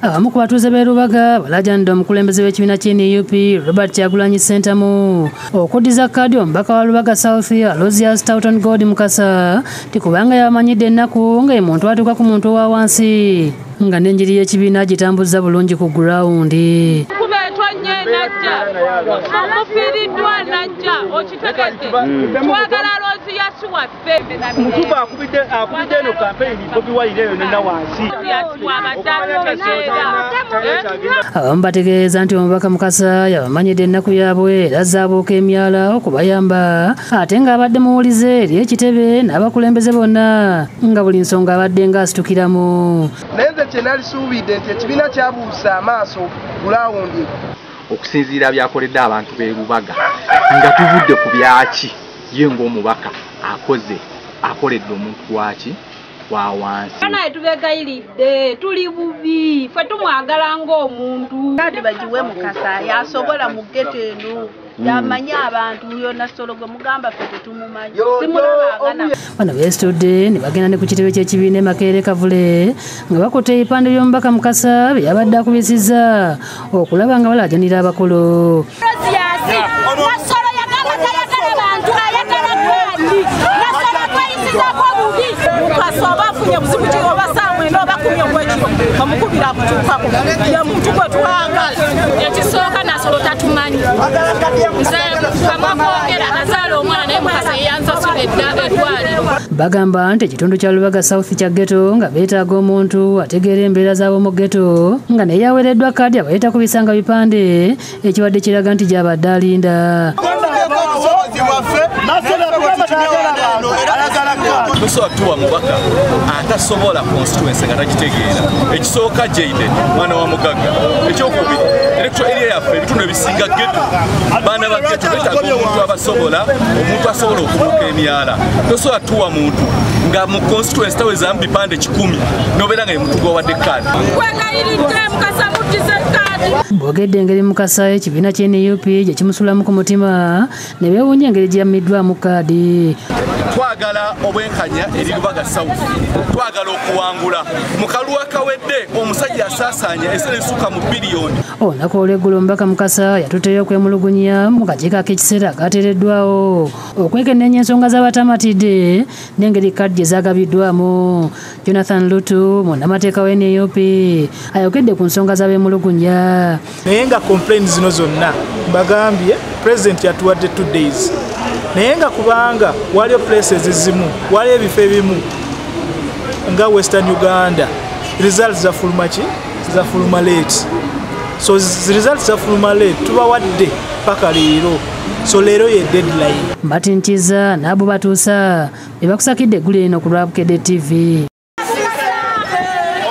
Abamu ku batuuze b'e Lubaga balajanidde omukulembeze w'ekibiina ky'NUP Robert Kyagulanyi Ssentamu okuddiza kkaadi omubaka wa Lubaga South Aloysius Tawton God Mukasa ti kubanga yabamanyidde ennaku nga ye muntu atuuka ku muntu owa wansi nga n'enjiri y'ekibiina gitambuzza bulungi ku gurawundi. Abamu bategeeza nti omubaka Mukasa yabamanyidde ennaku yaabwe era zaabuuka emyala okubayamba ate ng'abadde muwulize eri ekitebe n'abakulembeze bonna nga buli nsonga abadde ng'asitukiramu. Naye nze kye nalisuubidde nti ekibiina kyabuusa amaaso gurawundi okusinziira byakoledde abantu b'e Lubaga nga tuvudde ku byaki ye ng'omubaka akoledde omuntu waki wa wansi. Naye tubegayiridde tuli bubi ffe tumwagala ng'omuntu kati bagiwe Mukasa yasobola mu ggeto eno yamanya abantu yonna Sologo mugamba ffe tetumumanyi simulabagana. Bano beesitudde ne bagenda ne ku kitebe ky'ekibiina Makerere Kavule nga bakutte ebipande by'omubaka Mukasa bye yabadde akubisizza okulaba nga balajanira abakulu. Ekisooka Nasolo tatumanyi nze amakwogera nazaala omwana naye Mukasa yeyanzasula eddwaliro. Bagamba nti ekitundu kya Lubaga South kya ghetto nga beetaaga omuntu ategeera embeera z'ab'omu ghetto nga naye yaweereddwa kkaadi abayita kubisanga bipande ekibadde kiraga nti gy'abadde alinda. Tusobola tuwa mubaka atasobola constituency nga takitegeera. Ekisooka Jayden mwana wa mugagga, ekyokubiri electoral area yaffe ebitundu ebisinga ghetto baana ba ghetto beetaaga omuntu asobola okubuuka emyala. Tosobola tuwa muntu nga mu constituency tawezamu bipande 10 n'obeera nga ye muntu gwawadde kkaadi. Bwogedde engeri Mukasa ekibiina ky'NUP gye kimusulamu ku mutima ne beewuunya engeri gye yammiddwamu kkaadi. Twagala obwenkanya eri Lubaga South, twagala okuwangula mu kalulu akawedde omusajja asaasaanya esente ezisuka mu biliyoni. Olunaku olw'eggulo omubaka Mukasa yatuteyo okwemulugunya mu kakiiko ak'ekiseera akateereddwawo okwekenneenya ensonga z'abatamatidde n'engeri kkaadi gye zaagabiddwamu. Jonathan Lutu munnamateeka wa NUP ayokedde ku nsonga z'abeemulugunya. Naye nga complaints zino zonna mbagambye president yatuwadde 2 days. Naye nga kubanga waliyo places ezimu waliyo ebifo ebimu nga Western Uganda results zafuluma late. So results zafuluma late tubawadde paka leero. So leero ye deadline. Martin Kiza n'abo batuusa be bakusakidde eggulu eno ku Lwabukedde TV.